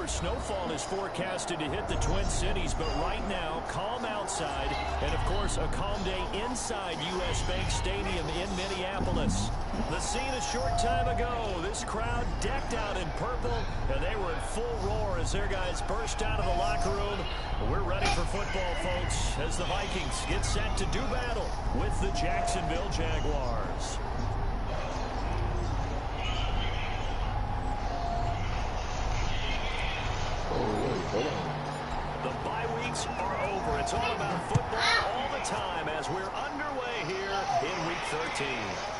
snowfall is forecasted to hit the Twin Cities, but right now, calm outside, and of course, a calm day inside U.S. Bank Stadium in Minneapolis. The scene a short time ago, this crowd decked out in purple, and they were in full roar as their guys burst out of the locker room. We're ready for football, folks, as the Vikings get set to do battle with the Jacksonville Jaguars. The bye weeks are over. It's all about football all the time as we're underway here in Week 13.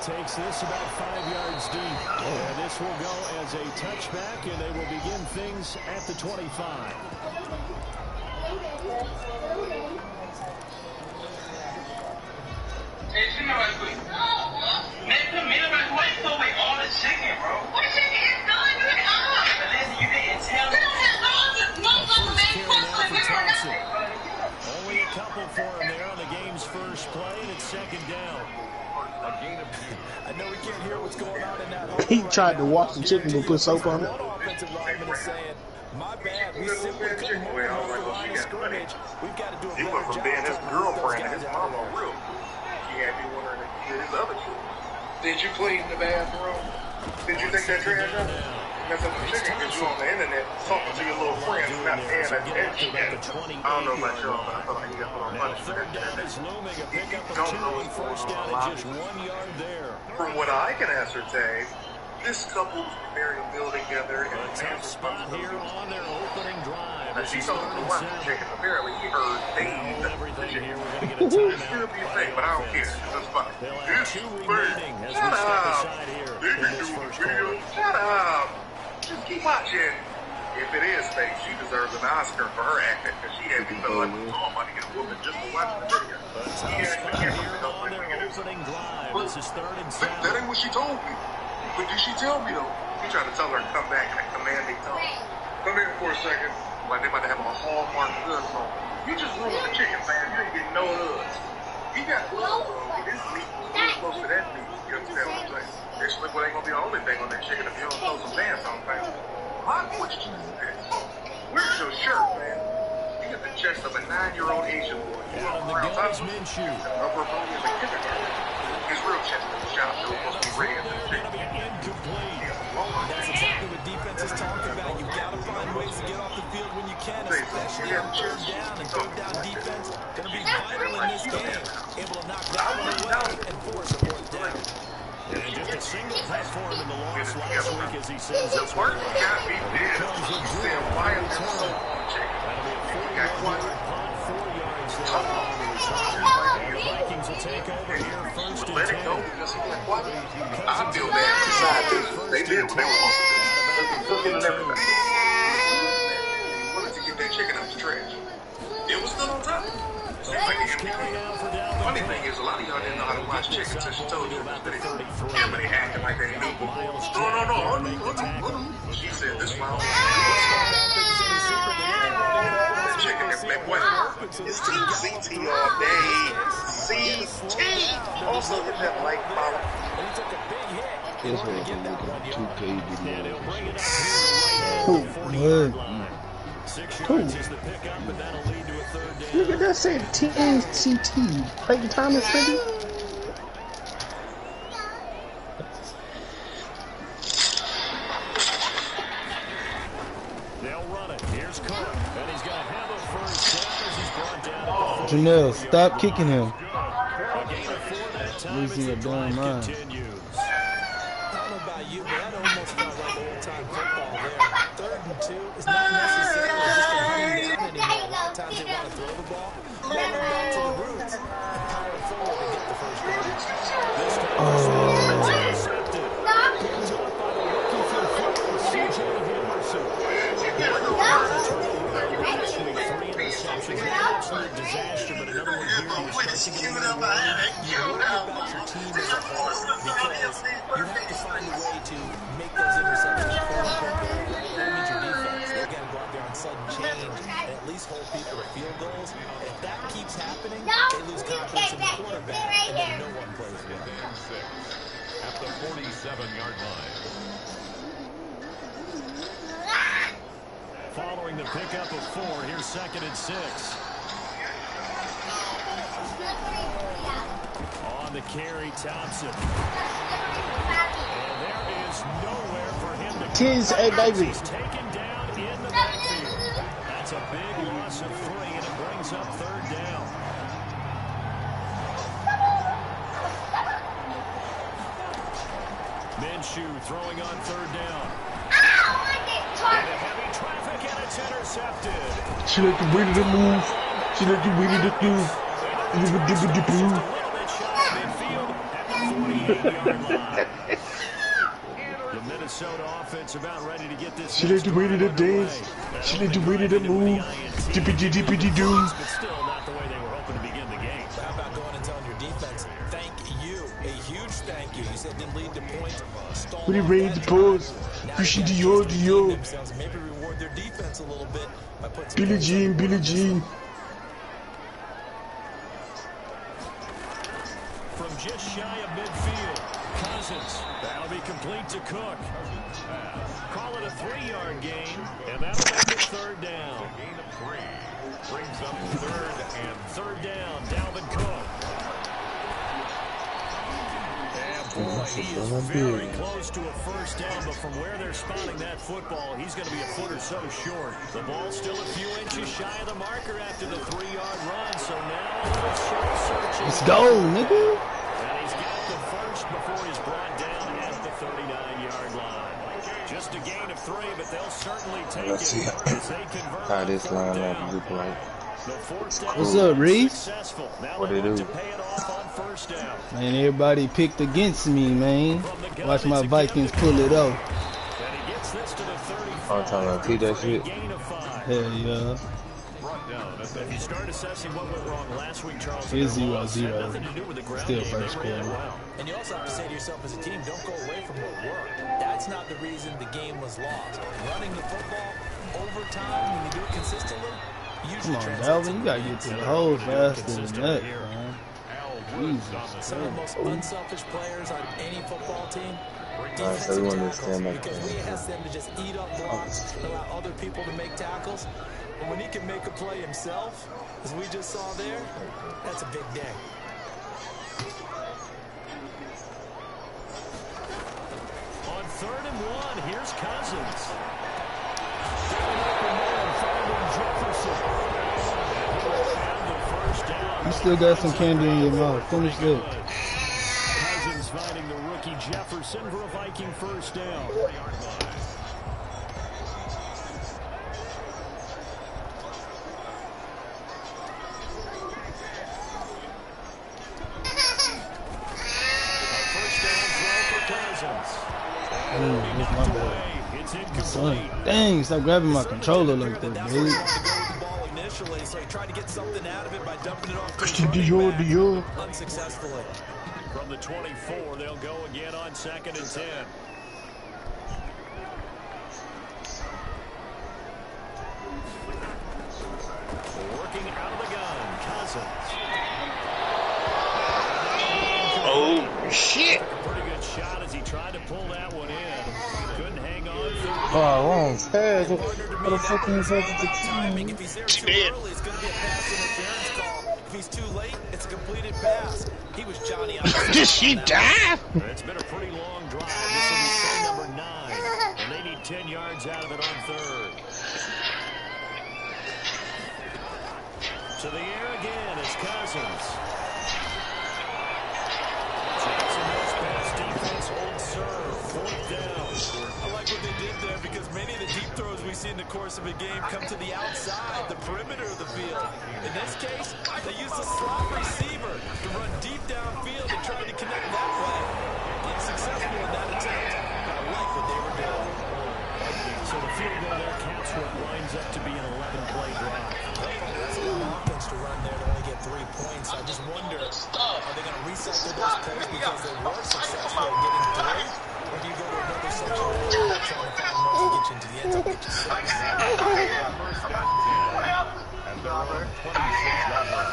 Takes this about 5 yards deep. And this will go as a touchback, and they will begin things at the 25. Only a couple for him there on the game's first play, and it's second down. I know we can't hear what's going on in that. He tried to wash the chicken and put soap on it. Offensive lineman is saying, my bad, we simply couldn't hold him on the line of scrimmage. We've got to do a better job. He went from being his girlfriend and his mama real. He had me wondering if he did his other shit. Did you clean the bathroom? Did you take that trash out? That's what the chicken gets you on the internet talking to your little friends, not paying attention. I don't know about y'all, but I feel like you got put on punishment. Don't know what's going on a lot. From what I can ascertain, this couple's preparing a meal together and a tough spot here on their opening drive. Now she told him to watch the chicken. Apparently he heard bathe the chicken. This could be a thing, but I don't care. That's fine. This bird. Shut up. They can do a video. Shut up. Just keep watching. If it is fake, she deserves an Oscar for her acting because she had me feel like we was all about to get a woman just for watching the video. That ain't what she told me. But did she tell me though? You trying to tell her to come back in a commanding tone. Come here for a second. Like they about to have a Hallmark goods on. You just ruined the chicken, man. You ain't getting no hoods. You got gloves on. This meat is close to that meat. You understand what I'm saying? This liquid ain't gonna be the only thing on that chicken if you don't throw some pants on, man. My question is this. Where's your shirt, man? You got the chest of a 9-year-old Asian boy. You walk around top of him. Upper body is a kindergarten. His real chest is shot up. It must be red. That's exactly what defense is talking about. You gotta find ways to get off the field when you can, especially on third down. And third down defense gonna be vital in this game. Able to knock that one away and force a fourth down. And just a single platform in the loss last week as he says the part got me dead. He said, why is there so much chicken? He got quiet. 4 yards there. Vikings will take over here first and 10. Let it go because he got quiet. I feel bad for the side business. They did what they were supposed to do. Cooking and everything. He wanted to get that chicken out the trash. It was still on top. Funny thing is, a lot of y'all didn't know how to watch chicken until she told you about the video. Yeah, but they acting like they knew. No. She said this one. Chicken is big way. It's CT all day. CT. Also hit that like follow. This one can look at 2K video. Cool. Look at that, said TNCT. Clayton Thomas, ready? They'll run it. Here's Cook, and he's going to have a first down as he's brought down. Janelle, stop kicking him. Losing your damn mind. I don't know about you, but that almost felt like old-time football there. 3rd and 2 is not necessarily just a running down anymore. A lot of times they want to throw the ball. You got to run back to the roots and power forward and get the first down. This time, intercepted. Comes up by the rookie from Florida, C.J. Henderson. 3 interceptions. An absolute disaster, but another one here. You're starting to get a little worried. You worry about your team as a whole because you have to find a way to make those interceptions quote-unquote. That means your defense. They got to go out there on sudden change and at least hold people to field goals. If that keeps happening, they lose confidence in the quarterback, and then no one plays well. At the 47-yard line. following the pickup of 4. Here's 2nd and 6. On the carry, Thompson. And there is nowhere for him to go. Tis a baby. He's taken down in the backfield. That's a big loss of 3, and it brings up 3rd down. Minshew throwing on 3rd down. And heavy traffic, and it's intercepted. She like the way to move. She like the way to do. A little bit shy of midfield at the 48-yard line. The Minnesota offense about ready to get this. She like the way to dance. She like the way to move. Dippity dippity doo. But still not the way they were hoping to begin the game. How about going and telling your defense, thank you, a huge thank you. You said didn't lead to points. When he raised the pause, pushing the yard. Maybe reward their defense a little bit by putting some Billie Jean, Billie Jean. From just shy of midfield, Cousins. That'll be complete to Cook. Call it a 3-yard gain, and that'll make it 3rd down. Gain of 3 brings up 3rd and 3rd down, Dalvin Cook. Boy, he is very close to a 1st down, but from where they're spotting that football, he's going to be a foot or so short. The ball's still a few inches shy of the marker after the 3-yard run, so now it's searching. Let's go, nigga. And he's got the 1st before he's brought down at the 39-yard line. Just a gain of 3, but they'll certainly take it as they convert how this 3rd line down. look like. What's up, Reese? What they do? Man, everybody picked against me, man. Watch my Vikings pull it off. I'm trying to teach that shit. Hell yeah. If you start assessing what went wrong last week, Charles, it's 0-0. Still first quarter. And you also have to say to yourself as a team, don't go away from what worked. That's not the reason the game was lost. Running the football, overtime, when you do it consistently, come on, Dalvin, you gotta get to the hole faster than that, man. Jesus. Some of the most unselfish players on any football team. Alright, so we want to stand back because we ask them to just eat up blocks and allow other people to make tackles. But when he can make a play himself, as we just saw there, that's a big day. On 3rd and 1, here's Cousins. You still got some candy in your mouth. Finish that. Cousins finding the rookie Jefferson for a Viking 1st down. It's incomplete. Dang, stop grabbing my controller like that, dude. So he tried to get something out of it by dumping it off to unsuccessfully. From the 24, they'll go again on 2nd and 10. Working out of the gun, Cousins. Oh, shit. Pretty good shot as he tried to pull that one in. Couldn't hang on. Oh, wrong tag. What the fuck is that? If he's there too early, it's going to be a pass interference call. If he's too late, it's a completed pass. He was Johnny. Did she die? It's been a pretty long drive. This will be play number 9, and they need 10 yards out of it on 3rd. To the air again is Cousins. Jacksonville's pass defense holds serve. 4th down. I like what they did there because many of the deep throws we see in the course of a game come to the outside, the perimeter of the field. In this case, they used a slot receiver to run deep downfield and try to connect that way. Unsuccessful in that attempt, but I like what they were doing. So the field goal there counts what winds up to be an 11-play drive. That's a long offense to run there to only get 3 points. I just wonder, are they going to recycle those plays because they were successful at getting 3? Or do you go to another section trying to find more to get you into the end zone, get you 6? And they're on 26-yard line.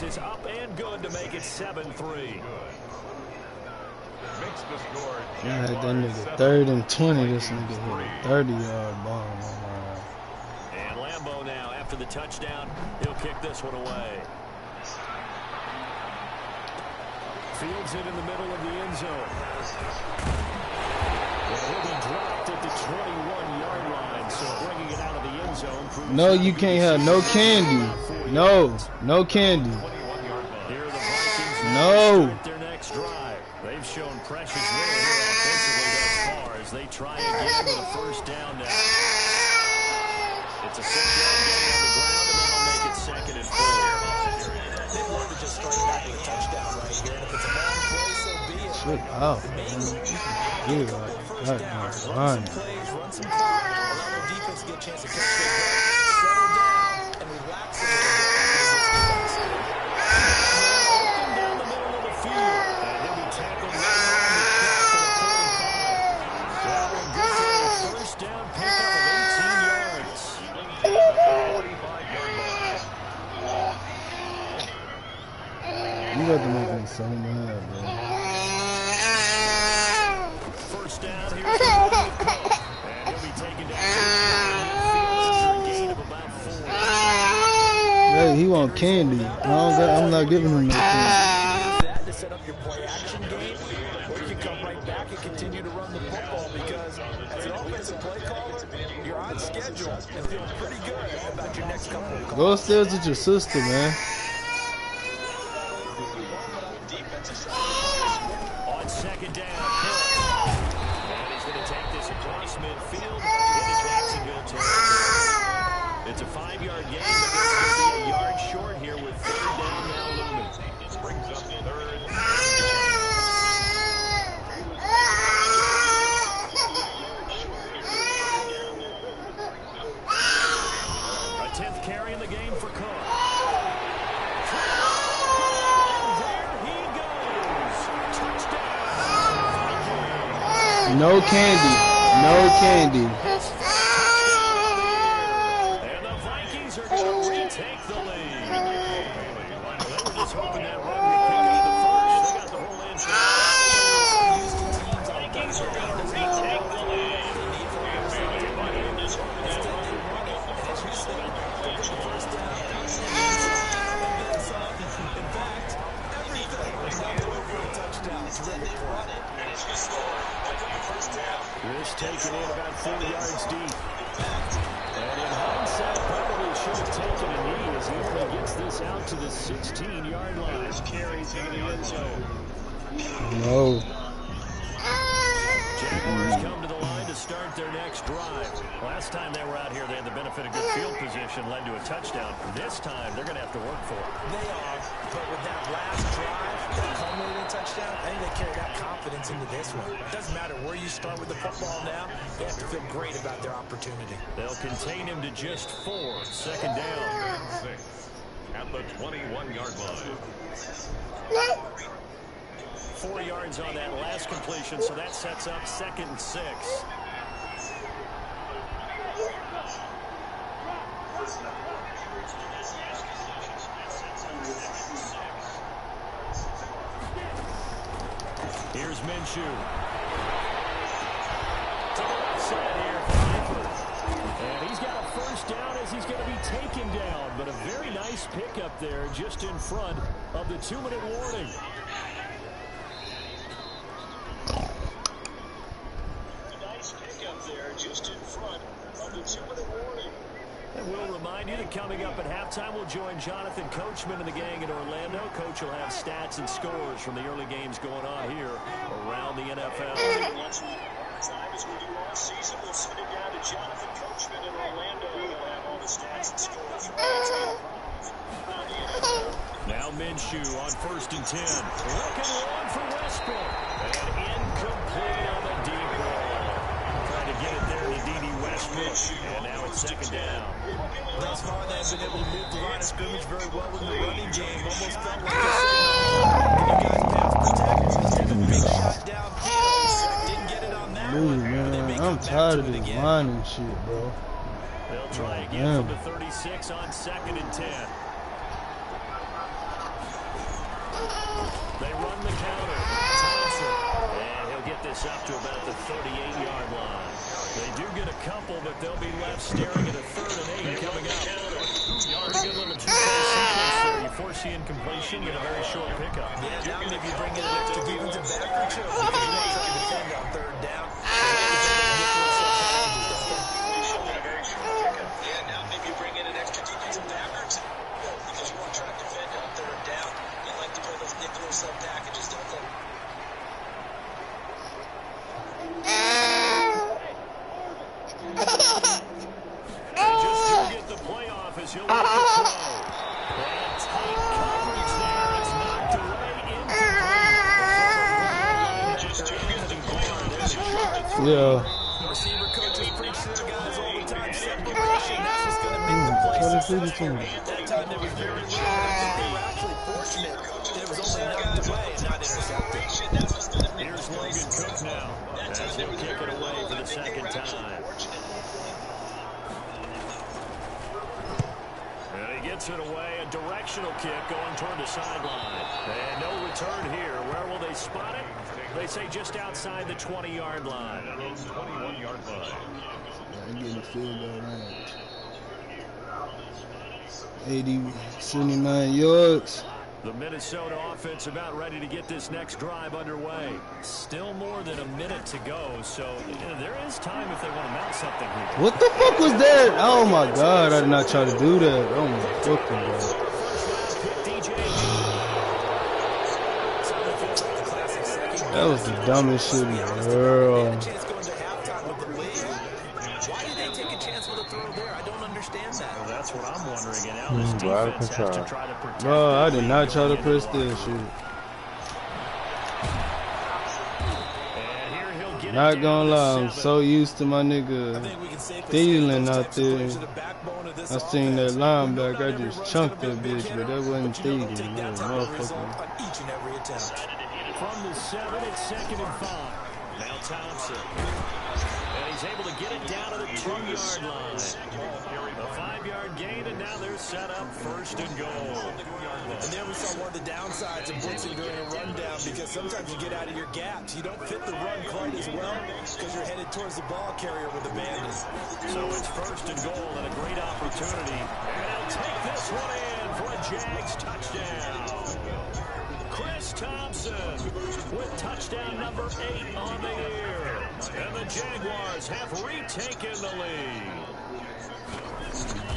this is up and good to make it 7-3. Makes the score. I had that nigga 3rd and 20. This nigga hit a 30-yard bomb. And Lambeau now, after the touchdown, he'll kick this one away. Fields it in the middle of the end zone. And he'll be dropped at the 21-yard line, so bringing it out of the end zone. No, you can't have no candy. No, no candy. Here are the Vikings No. start their next drive. They've shown precious little here offensively thus far as they try again with a first down now. It's a 6-yard gain on the ground, and that'll make it 2nd and 4. They want to just start back with a touchdown right here. And if it's a long play, so be it. Shit out, man. Dude, like, Run some fine. plays, run some clock, allow their defense to get a chance to catch their breath, settle down, and relax a little bit. Open down the middle of the field, and he'll be tackled right on the track for the 45. That one good for a first down pickup of 18 yards. 45-yard line. You got to make me so mad, bro. First down here for Cook, and he'll be taken down to a gain of about 4. Hey, he want candy. I'm not giving him no candy. That to set up your play action game, or you can come right back and continue to run the football because as an offensive play caller, you're on schedule and feel pretty good about your next couple of calls. Go upstairs with your sister, man. On 2nd down, Cook. And he's going to take this across midfield into Jacksonville territory. It's a 5-yard gain, but it's going to be a yard short here with 3rd down now looming. Brings up 3rd. A 10th carry in the game for Cook. No candy. No candy. And the Vikings are going to retake the lead. They were just hoping that run would pick up the first. They got the whole engine. Vikings are going to retake the lead. In fact, everything is now over for a touchdown. Terrific play. Chris taken in about 4 yards deep. And in hindsight, probably should have taken a knee as he only gets this out to the 16-yard line. Carries into the end zone. No. Jaguars come to the line to start their next drive. Last time they were out here, they had the benefit of good field position, led to a touchdown. This time, they're going to have to work for it. They are, but with that last drive, that culminating touchdown, I think they carry that confidence into this one. It doesn't matter where you start with the football now, they have to feel great about their opportunity. They'll contain him to just 4. 2nd down. 6 at the 21-yard line. 4 yards on that last completion, so that sets up 2nd and 6. Here's Minshew. To the left side here for Eifert. And he's got a first down as he's going to be taken down. But a very nice pickup there just in front of the 2-minute warning. Nice pickup there just in front of the 2-minute warning. And we'll remind you that coming up at halftime, we'll join Jonathan Coachman and the gang in Orlando. Coach will have stats and scores from the early games going on here around the NFL. Time as we do all season, we'll send it down to Jonathan Coachman in Orlando. He'll have all the stats and scores from the NFL. Now Minshew on 1st and 10. Looking long for Westbrook. And incomplete on the deep ball. Trying to get it there to D.D. Westbrook. And now it's 2nd down. Thus far, they've been able to move the line of scrimmage very well in the running game. Almost felt like you guys pass protect. Take a big shot downfield. Didn't get it on that Dude, one. man, I'm tired of this whining shit, bro. They'll try again from the 36 on 2nd and 10. They run the counter. Thompson. And he'll get this up to about the 38-yard line. They do get a couple, but they'll be left staring at a 3rd and 8 coming up. Pretty good little two-play sequence there. You force the incompletion and a very short pickup. Yeah, now if you bring in an extra defensive back or two, because you don't try to defend on 3rd down. Yeah, now maybe you bring in an extra defensive back or two, because you want to try to defend on 3rd down. You like to play those nickel sub packages, don't you? Just to get the playoff as he'll let it throw. And tight coverage there. It's knocked away into Yeah. Receiver coaches preach to their guys all the time. Separation, that's what's going to make the play successful. That time there was very little. I think they were actually fortunate that it was only knocked away and not intercepted. Here's Logan Cook now as he'll kick it away for the 2nd time. And he gets it away, a directional kick going toward the sideline. And no return here. Where will they spot it? They say just outside the 20-yard line. 21-yard line. I'm getting field goal range. 80, 79 yards. The Minnesota offense about ready to get this next drive underway. Still more than a minute to go, so there is time if they want to mount something here. What the fuck was that? Oh my God, I did not try to do that. Oh my fucking God. That was the dumbest shit in the world. Why did they take a chance with a throw there? I don't understand that. Well, that's what I'm wondering. And now this defense has to try to protect. Bro, I did not try to press that shit. Not gonna lie, I'm so used to my nigga Thielen out there. I seen that linebacker, I just chunked that bitch, but that wasn't Thielen. That was motherfucker. From the 7, it's 2nd and 5. Now Thompson. And he's able to get it down to the 2-yard line. A 5-yard gain, and now they're set up 1st and goal. And there we saw one of the downsides of blitzing during a rundown, because sometimes you get out of your gaps. You don't fit the run quite as well because you're headed towards the ball carrier with the bandits. So it's 1st and goal and a great opportunity. And they'll take this one in for a Jags touchdown. Chris Thompson with touchdown number 8 on the year. And the Jaguars have retaken the lead.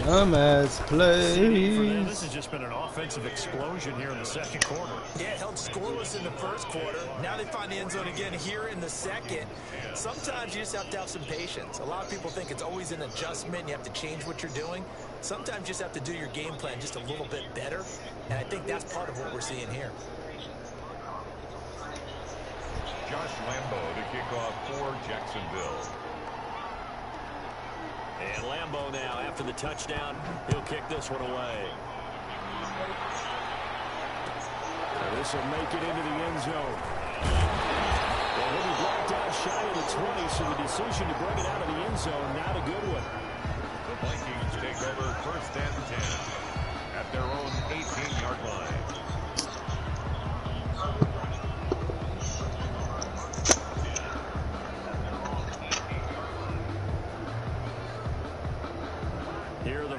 Dumbass plays. This has just been an offensive explosion here in the 2nd quarter. Yeah, held scoreless in the 1st quarter. Now they find the end zone again here in the 2nd. Sometimes you just have to have some patience. A lot of people think it's always an adjustment. You have to change what you're doing. Sometimes you just have to do your game plan just a little bit better. And I think that's part of what we're seeing here. Josh Lambo to kick off for Jacksonville. And Lambo now, after the touchdown, he'll kick this one away. This will make it into the end zone. And he'll be blocked out shy of the 20, so the decision to bring it out of the end zone, not a good one. The Vikings take over 1st and 10 at their own 18-yard line.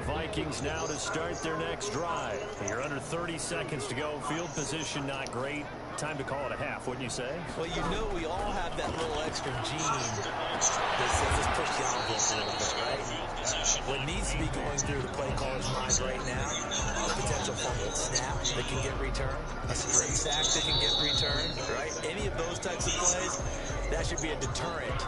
Vikings now to start their next drive. You're under 30 seconds to go. Field position not great. Time to call it a half, wouldn't you say? Well, you know we all have that little extra gene that says let's push the envelope a little bit, right? What needs to be going through the play caller's mind right now, a potential fumbled snap that can get returned, a straight sack that can get returned, right? Any of those types of plays, that should be a deterrent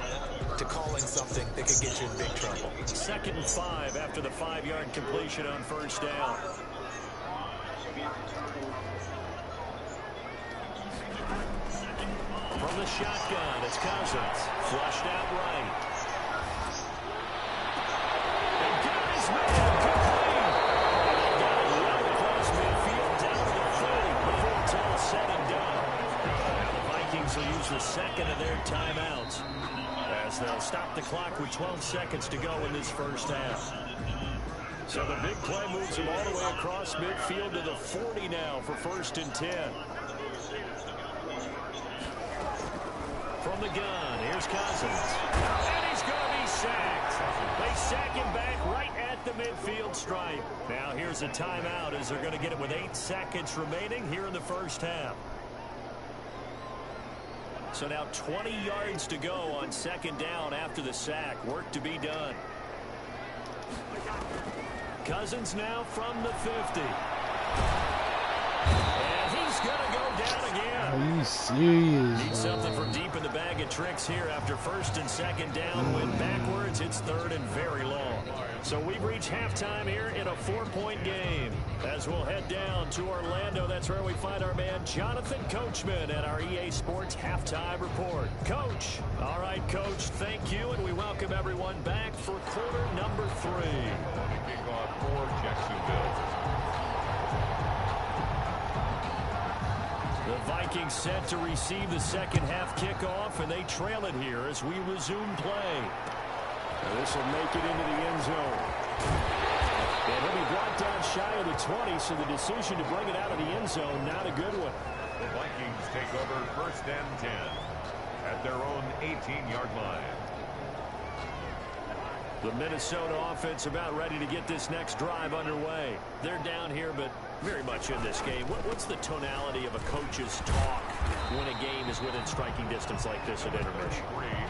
to calling something that could get you in big trouble. 2nd and 5 after the 5-yard completion on 1st down. From the shotgun, it's Cousins. Flushed out right. And guys, man, complete. They got it well across midfield down to the 30 before it's all said and done. Now the Vikings will use the 2nd of their timeouts, as they'll stop the clock with 12 seconds to go in this 1st half. So the big play moves them all the way across midfield to the 40 now for 1st and 10. from the gun. Here's Cousins. And he's going to be sacked. They sack him back right at the midfield stripe. Now here's a timeout as they're going to get it with 8 seconds remaining here in the first half. So now 20 yards to go on second down after the sack. Work to be done. Cousins now from the 50. And he's going to go down again. Are you serious? Need something from deep in the bag of tricks here after first and second down. Went backwards. It's third and very long. So we've reached halftime here in a 4-point game. As we'll head down to Orlando, that's where we find our man Jonathan Coachman at our EA Sports Halftime Report. Coach. All right, Coach, thank you, and we welcome everyone back for quarter number 3. Kickoff for Jacksonville. The Vikings set to receive the second half kickoff, and they trail it here as we resume play. This will make it into the end zone. And he'll be brought down shy of the 20, so the decision to bring it out of the end zone, not a good one. The Vikings take over first and 10 at their own 18-yard line. The Minnesota offense about ready to get this next drive underway. They're down here, but very much in this game. What's the tonality of a coach's talk when a game is within striking distance like this at intermission?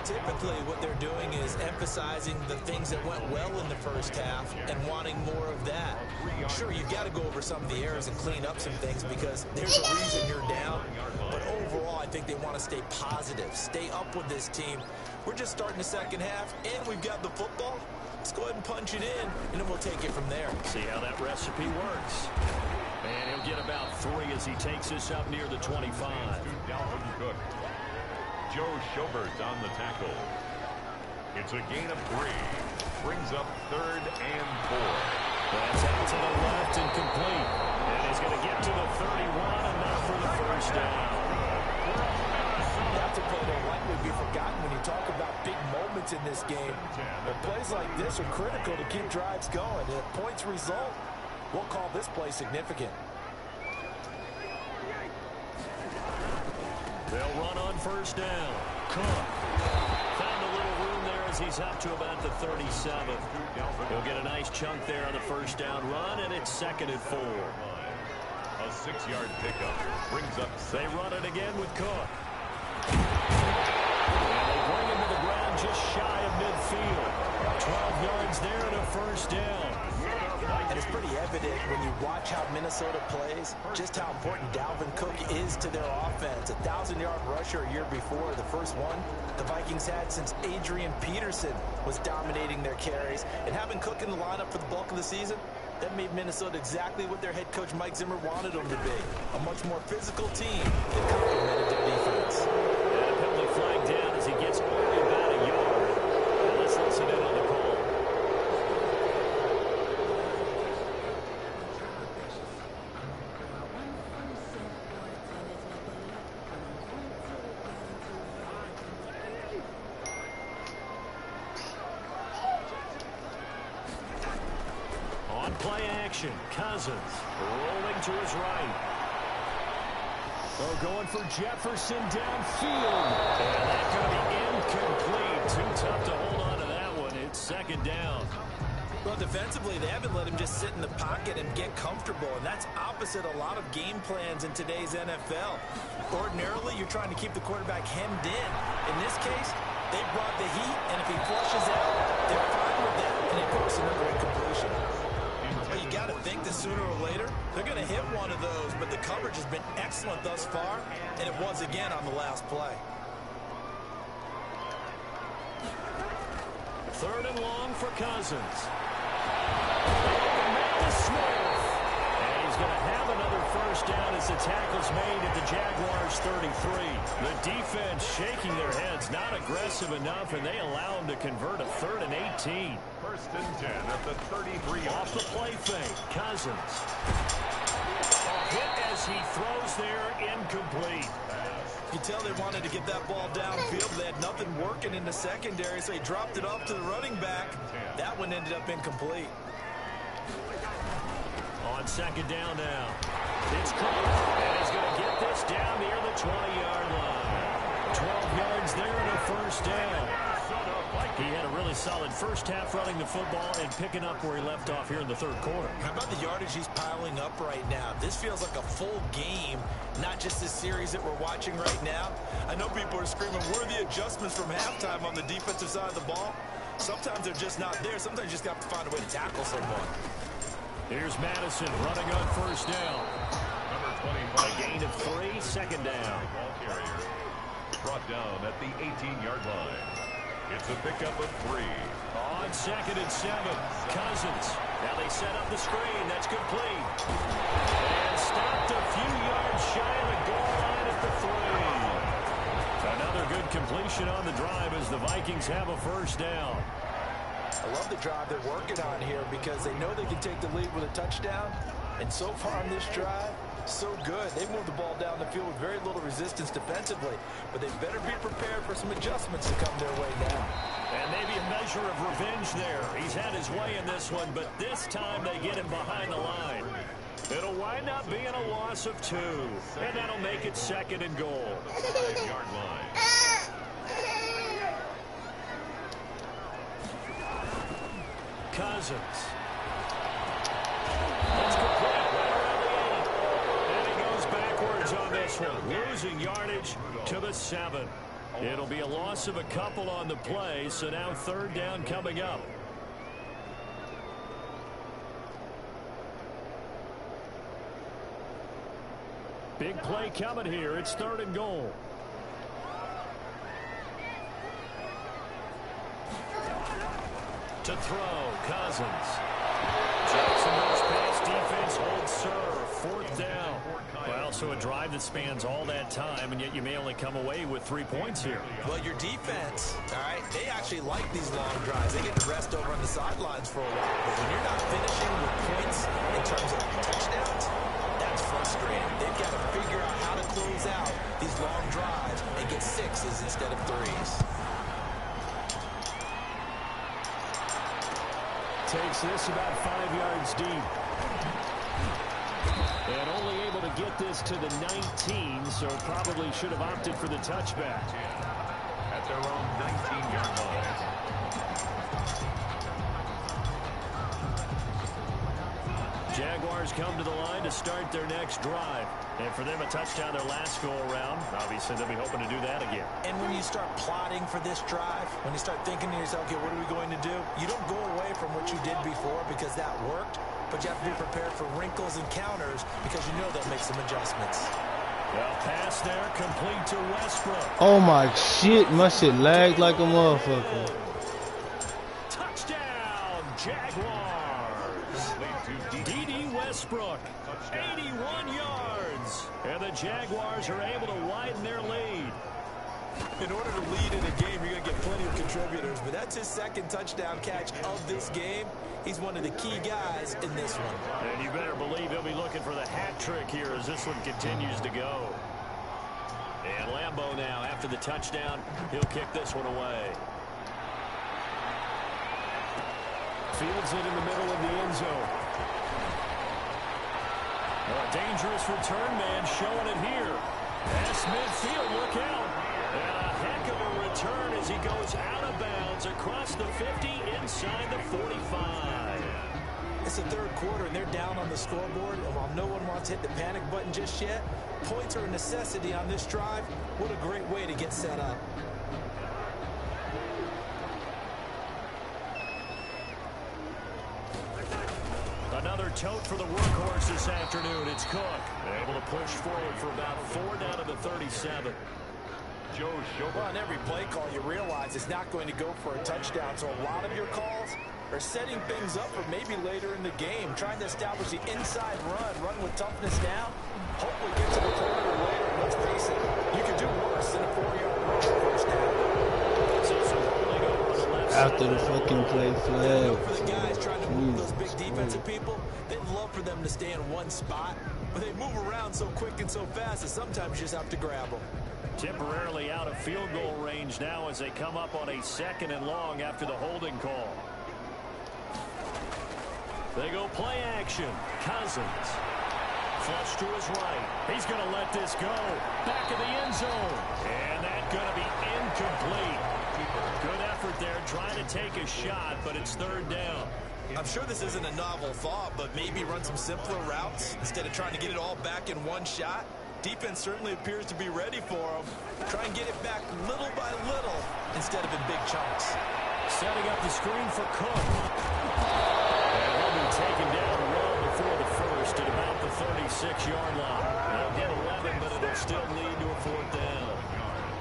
Typically, what they're doing is emphasizing the things that went well in the first half and wanting more of that. Sure, you've got to go over some of the errors and clean up some things because there's a reason you're down. But overall, I think they want to stay positive, stay up with this team. We're just starting the second half, and we've got the football. Let's go ahead and punch it in, and then we'll take it from there. See how that recipe works. And he'll get about 3 as he takes this up near the 25. Dalvin Cook. Joe Schobert on the tackle. It's a gain of 3. Brings up third and 4. That's out to the left and complete. And he's going to get to the 31, enough for the first down. That's a play that'll likely be forgotten when you talk about big moments in this game. But plays like this are critical to keep drives going. And if points result, we'll call this play significant. They'll run on first down. Cook found a little room there as he's up to about the 37. He'll get a nice chunk there on the first down run, and it's second and 4. A 6-yard pickup brings up. They run it again with Cook. And they bring him to the ground just shy of midfield. 12 yards there and a first down. And it's pretty evident when you watch how Minnesota plays, just how important Dalvin Cook is to their offense. 1,000-yard rusher a year before, the first one the Vikings had since Adrian Peterson was dominating their carries. And having Cook in the lineup for the bulk of the season, that made Minnesota exactly what their head coach Mike Zimmer wanted them to be. A much more physical team that complemented their defense. And a penalty flag down as he gets only about a yard. Now let's listen in on the call. Play action. Cousins rolling to his right. Oh, going for Jefferson downfield. And that's going to be incomplete. Too tough to hold on to that one. It's second down. Well, defensively, they haven't let him just sit in the pocket and get comfortable, and that's opposite a lot of game plans in today's NFL. Ordinarily, you're trying to keep the quarterback hemmed in. In this case, they brought the heat, and if he flushes out, they're fine with that, and they force another incompletion. But you got to think that sooner or later, they're going to hit one of those, but the coverage has been excellent thus far, and it was again on the last play. Third and long for Cousins. And he's going to have another first down as the tackle's made at the Jaguars' 33. The defense shaking their heads, not aggressive enough, and they allow him to convert a 3rd and 18. First and 10 at the 33. Off the play fake, Cousins. A hit as he throws there, incomplete. You tell they wanted to get that ball downfield. They had nothing working in the secondary, so he dropped it off to the running back. That one ended up incomplete. On second down now. It's Cook, and he's going to get this down near the 20-yard line. 12 yards there and a first down. He had a really solid first half running the football and picking up where he left off here in the third quarter. How about the yardage he's piling up right now? This feels like a full game, not just this series that we're watching right now. I know people are screaming, where are the adjustments from halftime on the defensive side of the ball? Sometimes they're just not there. Sometimes you just got to find a way to tackle someone. Here's Madison running on first down. Number 25. A gain of 3, second down. Ball carrier brought down at the 18-yard line. It's a pickup of 3. On 2nd and 7, Cousins. Now they set up the screen. That's complete. And stopped a few yards shy of the goal line at the 3. Another good completion on the drive as the Vikings have a first down. I love the drive they're working on here because they know they can take the lead with a touchdown. And so far on this drive, so good. They moved the ball down the field with very little resistance defensively. But they better be prepared for some adjustments to come their way now. And maybe a measure of revenge there. He's had his way in this one, but this time they get him behind the line. It'll wind up being a loss of 2. And that'll make it 2nd and goal. 5-yard line. Cousins. That's complete right around the 8. And he goes backwards on this one, losing yardage to the 7. It'll be a loss of a couple on the play, so now 3rd down coming up. Big play coming here. It's 3rd and goal. To throw, Cousins. Jacksonville's pass defense holds serve. 4th down. Well, so a drive that spans all that time, and yet you may only come away with 3 points here. Well, your defense, all right, they actually like these long drives. They get to rest over on the sidelines for a while. But when you're not finishing with points in terms of touchdowns, that's frustrating. They've got to figure out how to close out these long drives and get 6s instead of 3s. Takes this about 5 yards deep. And only able to get this to the 19, so probably should have opted for the touchback. At their own 19-yard line. Jaguars come to the line to start their next drive. And for them, a touchdown their last go-around. Obviously, they'll be hoping to do that again. And when you start plotting for this drive, when you start thinking to yourself, okay, what are we going to do? You don't go away from what you did before because that worked, but you have to be prepared for wrinkles and counters because you know they'll make some adjustments. Well, pass there, complete to Westbrook. Oh my shit, my shit lagged like a motherfucker. Touchdown, Jaguars. D.D. Westbrook, 81 yards. And the Jaguars are able to widen their lead. In order to lead in a game, you're going to get plenty of contributors, but that's his 2nd touchdown catch of this game. He's one of the key guys in this one. And you better believe he'll be looking for the hat trick here as this one continues to go. And Lambeau now, after the touchdown, he'll kick this one away. Fields it in the middle of the end zone. A dangerous return man showing it here. Pass midfield, look out. And a heck of a return as he goes out of bounds across the 50 inside the 45. It's the 3rd quarter, and they're down on the scoreboard. And while no one wants to hit the panic button just yet, points are a necessity on this drive. What a great way to get set up. Another tote for the workhorse this afternoon. It's Cook. Able to push forward for about 4 down to the 37. Joe Schobert. Well, on every play call, you realize it's not going to go for a touchdown. So a lot of your calls are setting things up for maybe later in the game, trying to establish the inside run with toughness now. Hopefully get to the corner later. Let's face it, you could do worse than a 4-yard run first down. After the fucking play flag. For the guys trying to move those big defensive people, they'd love for them to stay in one spot, but they move around so quick and so fast that sometimes you just have to grab them. Temporarily out of field goal range now as they come up on a 2nd and long after the holding call. They go play action. Cousins. Flush to his right. He's going to let this go. Back of the end zone. And that Going to be incomplete. Good effort there trying to take a shot, but it's third down. I'm sure this isn't a novel thought, but maybe run some simpler routes instead of trying to get it all back in one shot. Defense certainly appears to be ready for them. Try and get it back little by little instead of in big chunks. Setting up the screen for Cook. And he'll be taken down well before the first at about the 36-yard line. They'll get 11, but it'll still lead to a fourth down.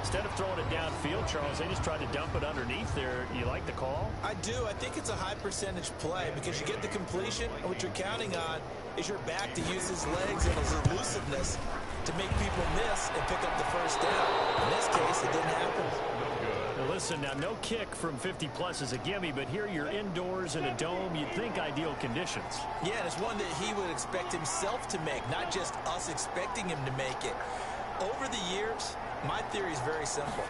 Instead of throwing it downfield, Charles, they just tried to dump it underneath there. You like the call? I do. I think it's a high-percentage play because you get the completion, and what you're counting on is your back to use his legs and his elusiveness to make people miss and pick up the first down. In this case, it didn't happen. Now listen, now no kick from 50-plus is a gimme, but here you're indoors in a dome. You'd think ideal conditions. Yeah, and it's one that he would expect himself to make, not just us expecting him to make it. Over the years, my theory is very simple.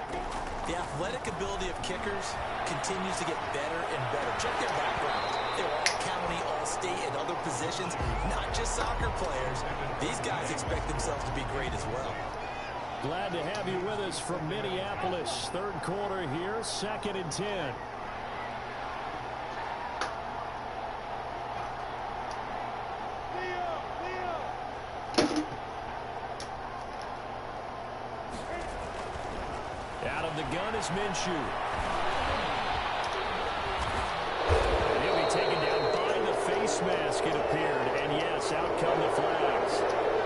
The athletic ability of kickers continues to get better and better. Check their background. They're all county, all state, and other positions, not just soccer players. These guys expect themselves to be great as well. Glad to have you with us from Minneapolis. Third quarter here, 2nd and 10. Out of the gun is Minshew. And he'll be taken down by the face mask, it appeared. And yes, out come the flags.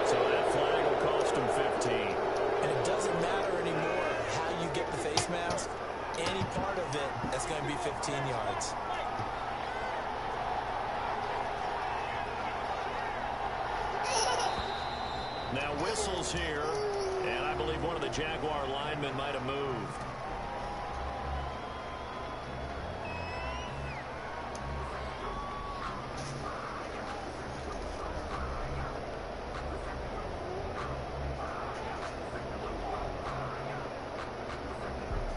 So that flag will cost him 15. And it doesn't matter anymore how you get the face mask. Any part of it, that's going to be 15 yards. Now whistles here. And I believe one of the Jaguar linemen might have moved.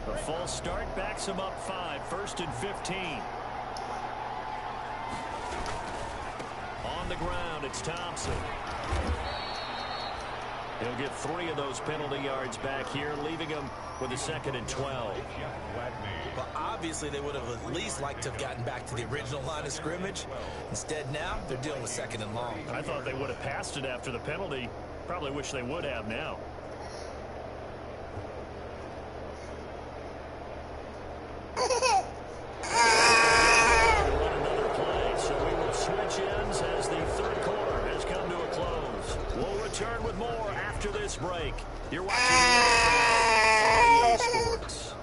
A false start backs him up 5, 1st and 15. On the ground, it's Thompson. He'll get 3 of those penalty yards back here, leaving him with a 2nd and 12. Well, obviously, they would have at least liked to have gotten back to the original line of scrimmage. Instead, now, they're dealing with 2nd and long. I thought they would have passed it after the penalty. Probably wish they would have now. Another play, so we will switch ends as the third quarter has come to a close. We'll return with more after this break. You're watching EA Sports.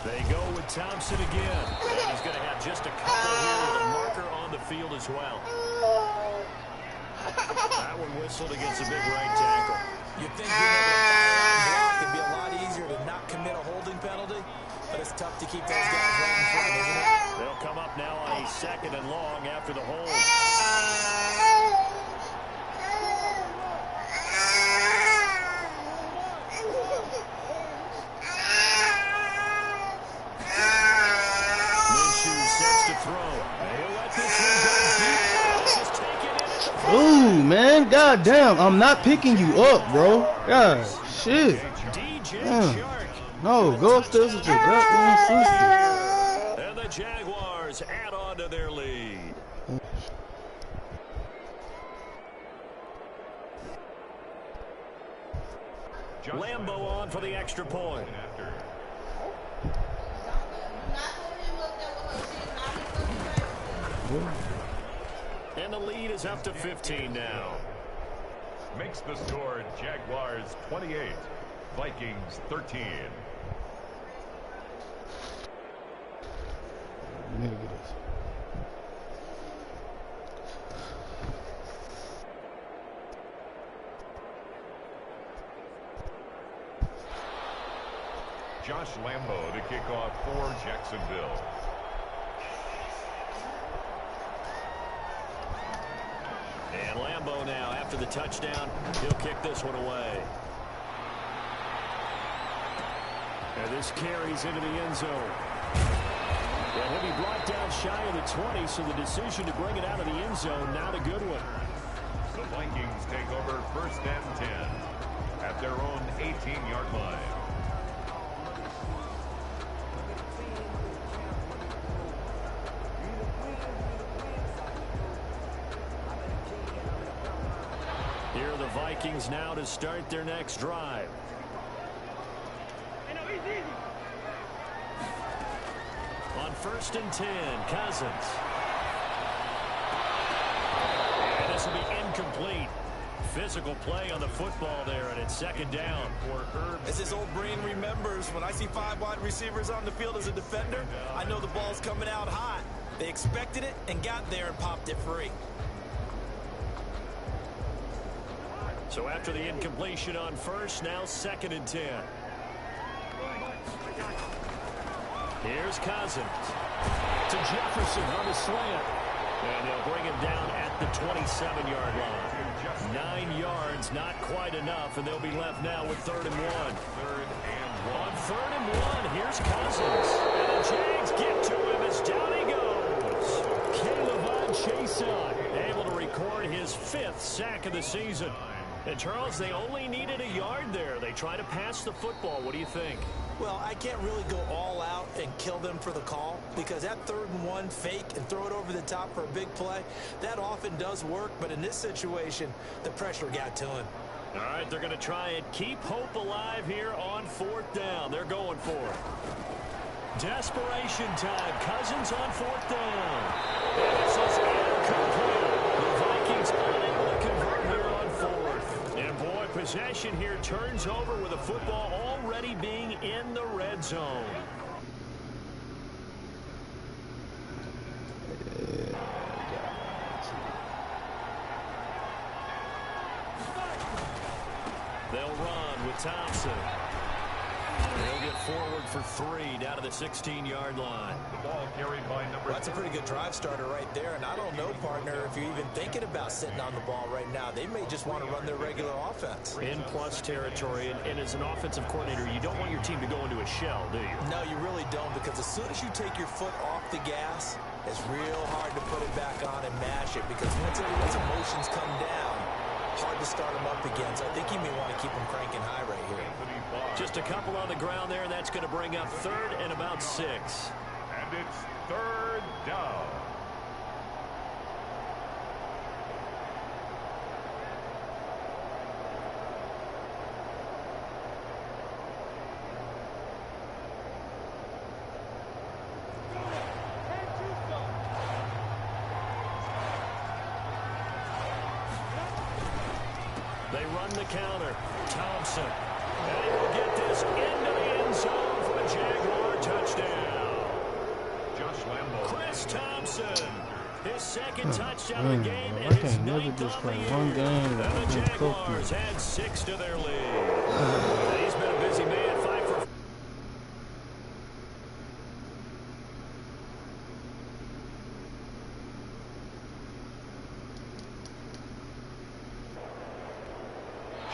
They go with Thompson again. And he's going to have just a couple here with a marker on the field as well. That one whistled against a big right tackle. You'd think being able to fire out and block would be a lot easier to not commit a holding penalty, but it's tough to keep those guys right in front, isn't it? They'll come up now on a 2nd and long after the hold. Ooh, man, goddamn, I'm not picking you up, bro. God, shit. Damn. No, go upstairs with your goddamn sister. And the Jaguars add on to their lead. Lambo on for the extra point. And the lead is up to 15 now. Makes the score Jaguars 28, Vikings 13. Negatives. Josh Lambo to kick off for Jacksonville. And Lambo now, after the touchdown, he'll kick this one away. And this carries into the end zone. And he'll be brought down shy of the 20, so the decision to bring it out of the end zone, not a good one. The Vikings take over 1st and 10 at their own 18-yard line. Here are the Vikings now to start their next drive. On 1st and 10, Cousins. And this will be incomplete. Physical play on the football there, and it's 2nd down. As this old brain remembers, when I see 5 wide receivers on the field as a defender, I know the ball's coming out hot. They expected it and got there and popped it free. So after the incompletion on 1st, now 2nd and 10. Here's Cousins to Jefferson on the slant. And they'll bring him down at the 27-yard line. 9 yards, not quite enough, and they'll be left now with 3rd and 1. On 3rd and 1, here's Cousins. And the Jags get to him as down he goes. Caleb Chason able to record his 5th sack of the season. And, Charles, they only needed a yard there. They try to pass the football. What do you think? Well, I can't really go all out and kill them for the call because that 3rd and 1 fake and throw it over the top for a big play, that often does work. But in this situation, the pressure got to him. All right, they're going to try and keep hope alive here on 4th down. They're going for it. Desperation time. Cousins on 4th down. And this is incomplete. The Vikings unable to convert here on 4th. And boy, possession here turns over with the football already being in the red zone. They'll run with Thompson. They'll get forward for 3 down to the 16-yard line. The ball carried by number. Well, that's a pretty good drive starter right there. And I don't know, partner, if you're even thinking about sitting on the ball right now. They may just want to run their regular offense. In plus territory, and as an offensive coordinator, you don't want your team to go into a shell, do you? No, you really don't, because as soon as you take your foot off the gas, it's real hard to put it back on and mash it, because once emotions come down, hard to start them up again. So I think you may want to keep them cranking high right here. Just a couple on the ground there, and that's going to bring up 3rd and about 6. And it's 3rd down. They run the counter. Thompson. And he will get this into the end zone for a Jaguar touchdown. Josh Lambo. Chris Thompson. His 2nd touchdown of the game and his 9th on the year. And the Jaguars add 6 to their lead. He's been a busy man. 5 for...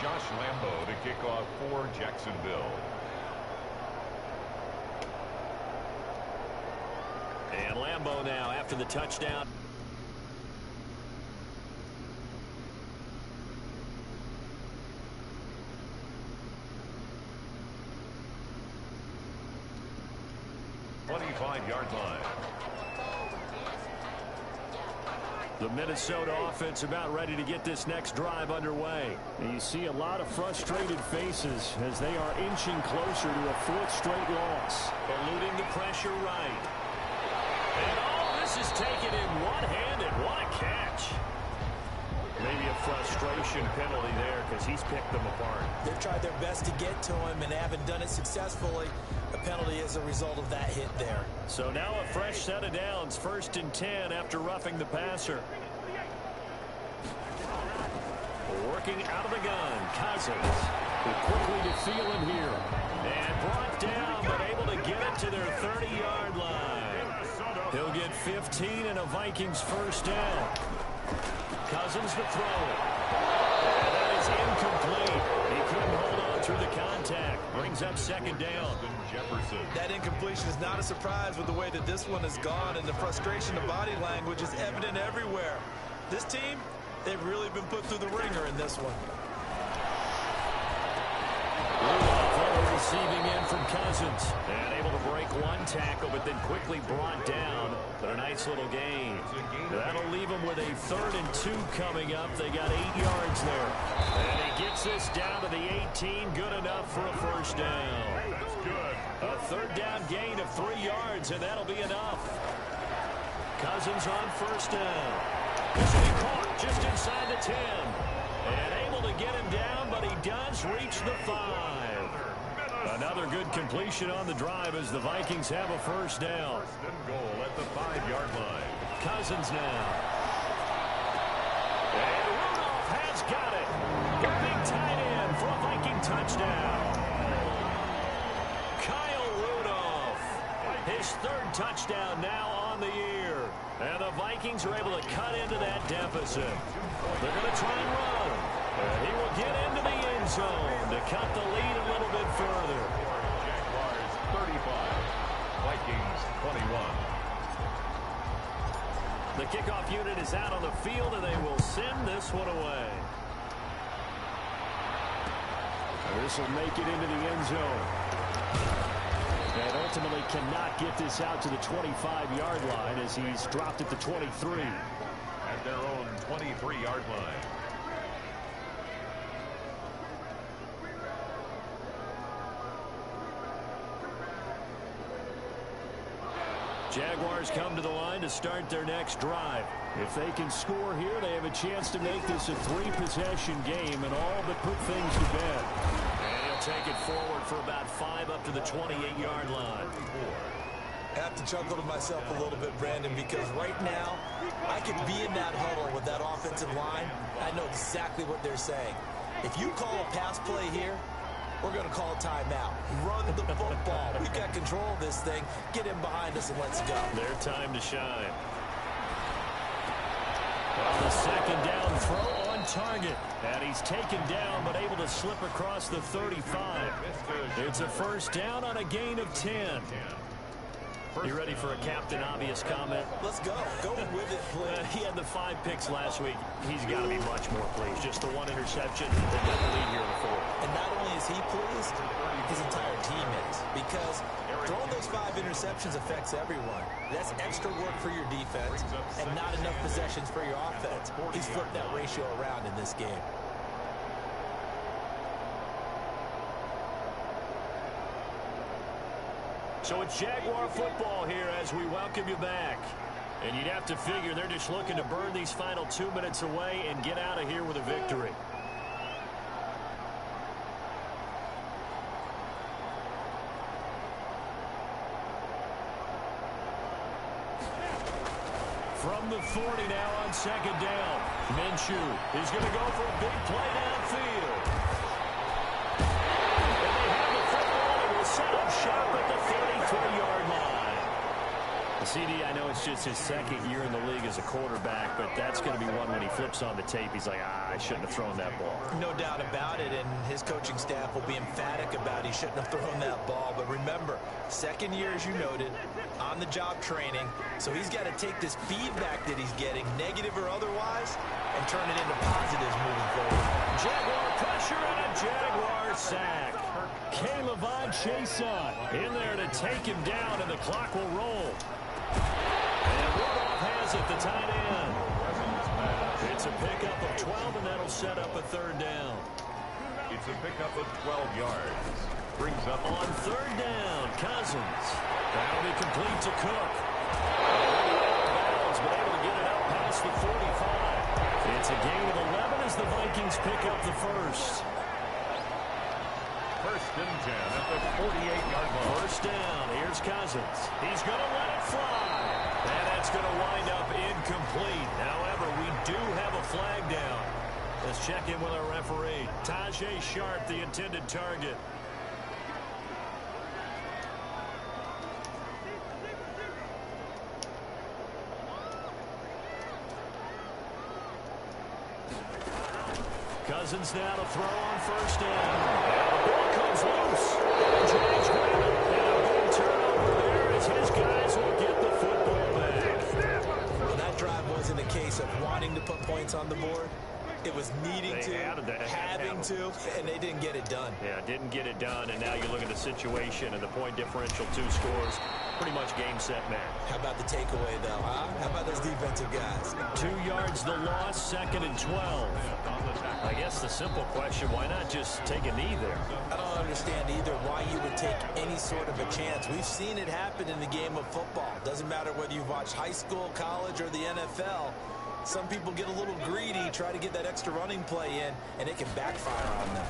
Josh Lambo to kick off for Jacksonville. And Lambo now after the touchdown. Yard line. The Minnesota offense about ready to get this next drive underway. And you see a lot of frustrated faces as they are inching closer to a 4th straight loss. Eluding the pressure right. And all this is taken in one-handed. What a catch. Maybe a frustration penalty there because he's picked them apart. They've tried their best to get to him and haven't done it successfully. A penalty as a result of that hit there. So now a fresh set of downs. 1st and 10 after roughing the passer. Working out of the gun. Cousins quickly to Thielen here. And brought down, but able to get it to their 30-yard line. He'll get 15 and a Vikings 1st down. Cousins to throw it. And that is incomplete. He couldn't hold on through the contact. Brings up second down. That incompletion is not a surprise with the way that this one has gone, and the frustration of body language is evident everywhere. This team, they've really been put through the ringer in this one. Receiving in from Cousins. And able to break one tackle, but then quickly brought down. But a nice little gain. That'll leave them with a 3rd and 2 coming up. They got 8 yards there. And he gets this down to the 18. Good enough for a first down. A 3rd down gain of 3 yards, and that'll be enough. Cousins on first down. This will be caught just inside the 10. And able to get him down, but he does reach the 5. Another good completion on the drive as the Vikings have a first down. First and goal at the 5-yard line. Cousins now. And Rudolph has got it. A big tight end for a Viking touchdown. Kyle Rudolph. His 3rd touchdown now on the year. And the Vikings are able to cut into that deficit. They're going to try and run. And he will get into the end zone to cut the lead a little bit further. Jaguars 35, Vikings 21. The kickoff unit is out on the field, and they will send this one away. This will make it into the end zone. And ultimately cannot get this out to the 25-yard line as he's dropped at the 23. At their own 23-yard line. Jaguars come to the line to start their next drive. If they can score here, they have a chance to make this a 3-possession game and all but put things to bed. And he'll take it forward for about 5 up to the 28-yard line. I have to chuckle to myself a little bit, Brandon, because right now I could be in that huddle with that offensive line. I know exactly what they're saying. If you call a pass play here, we're going to call a timeout. Run the football. We've got control of this thing. Get him behind us and let's go. Their time to shine. On the second down throw on target. And he's taken down but able to slip across the 35. It's a first down on a gain of 10. You ready for a Captain Obvious comment? Let's go. Go with it, please. He had the 5 picks last week. He's got to be much more pleased. Just the 1 interception. They got the lead here in the 4th. And not only is he pleased, his entire team is. Because throwing those 5 interceptions affects everyone. That's extra work for your defense and not enough possessions for your offense. He's flipped that ratio around in this game. So it's Jaguar football here as we welcome you back. And you'd have to figure they're just looking to burn these final 2 minutes away and get out of here with a victory. From the 40 now on second down. Minshew is going to go for a big play downfield. And they have the football and will set up shop at the 33-yard line. The CD, I know it's just his 2nd year in the league as a quarterback, but that's going to be one when he flips on the tape. He's like, I shouldn't have thrown that ball. No doubt about it, and his coaching staff will be emphatic about he shouldn't have thrown that ball. But remember, 2nd year, as you noted, on-the-job training. So he's got to take this feedback that he's getting, negative or otherwise, and turn it into positives moving forward. Jaguar pressure and a Jaguar sack. K'Lavon Chason in there to take him down, and the clock will roll. And Rudolph has it, the tight end. It's a pickup of 12, and that'll set up a 3rd down. It's a pickup of 12 yards. Brings up on 3rd down, Cousins. That'll be complete to Cook. But able to get it up past the 45. It's a gain of 11 as the Vikings pick up the first. First and 10 at the 48-yard line. First down. Here's Cousins. He's going to let it fly. And that's going to wind up incomplete. However, we do have a flag down. Let's check in with our referee. Tajay Sharp, the intended target. Cousins now to throw on first down. is loose. Jags grab it. And a big turnover there as his guys will get the football back. Well, that drive wasn't a case of wanting to put points on the board. It was needing to, having to, and they didn't get it done. Yeah, didn't get it done, and now you look at the situation and the point differential, 2 scores, pretty much game, set, match. How about the takeaway, though, huh? How about those defensive guys? 2 yards the loss, 2nd and 12. I guess the simple question, why not just take a knee there? I don't understand either why you would take any sort of a chance. We've seen it happen in the game of football. Doesn't matter whether you've watched high school, college, or the NFL. Some people get a little greedy, try to get that extra running play in, and it can backfire on them.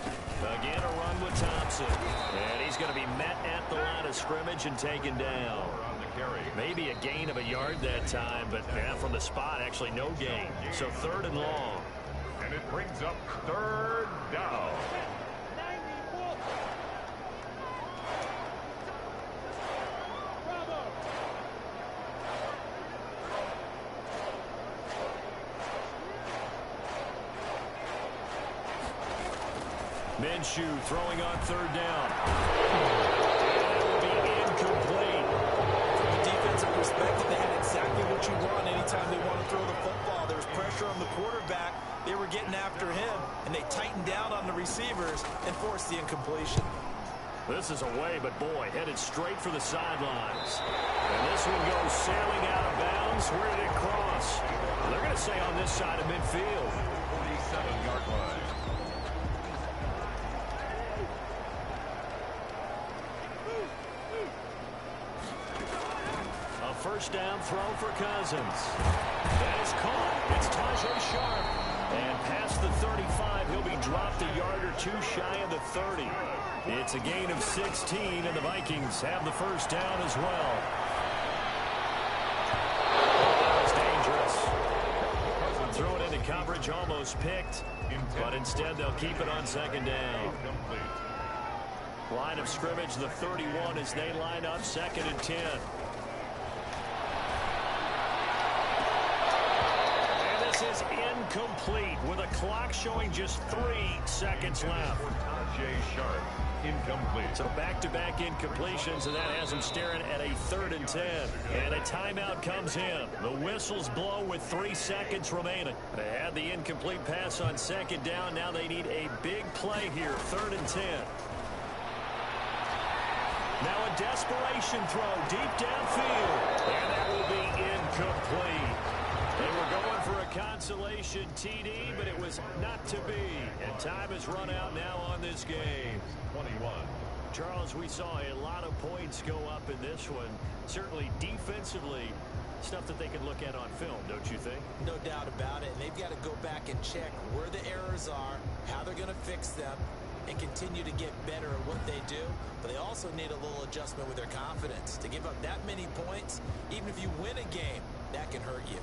Again, a run with Thompson. And he's going to be met at the line of scrimmage and taken down. Maybe a gain of a yard that time, but from the spot, actually no gain. So 3rd and long. And it brings up 3rd down. Minshew throwing on 3rd down. That will be incomplete. From a defensive perspective, they had exactly what you want anytime they want to throw the football. There was pressure on the quarterback. They were getting after him, and they tightened down on the receivers and forced the incompletion. This is away, but boy, headed straight for the sidelines. And this one goes sailing out of bounds. Where did it cross? Well, they're going to say on this side of midfield. 47-yard line. First down throw for Cousins. That is caught. It's Tajay Sharp. And past the 35, he'll be dropped a yard or 2 shy of the 30. It's a gain of 16, and the Vikings have the first down as well. That was dangerous. Throw it into coverage, almost picked. But instead, they'll keep it on 2nd down. Line of scrimmage, the 31, as they line up 2nd and 10. Is incomplete with a clock showing just 3 seconds left. Tajay Sharp, incomplete. So back-to-back incompletions, and that has them staring at a 3rd and 10. And a timeout comes in. The whistles blow with 3 seconds remaining. They had the incomplete pass on 2nd down. Now they need a big play here, 3rd and 10. Now a desperation throw deep downfield. And that will be incomplete. They were going for a consolation TD, but it was not to be. And time has run out now on this game. 21. Charles, we saw a lot of points go up in this one. Certainly defensively, stuff that they can look at on film, don't you think? No doubt about it. And they've got to go back and check where the errors are, how they're going to fix them, and continue to get better at what they do. But they also need a little adjustment with their confidence. To give up that many points, even if you win a game, that can hurt you.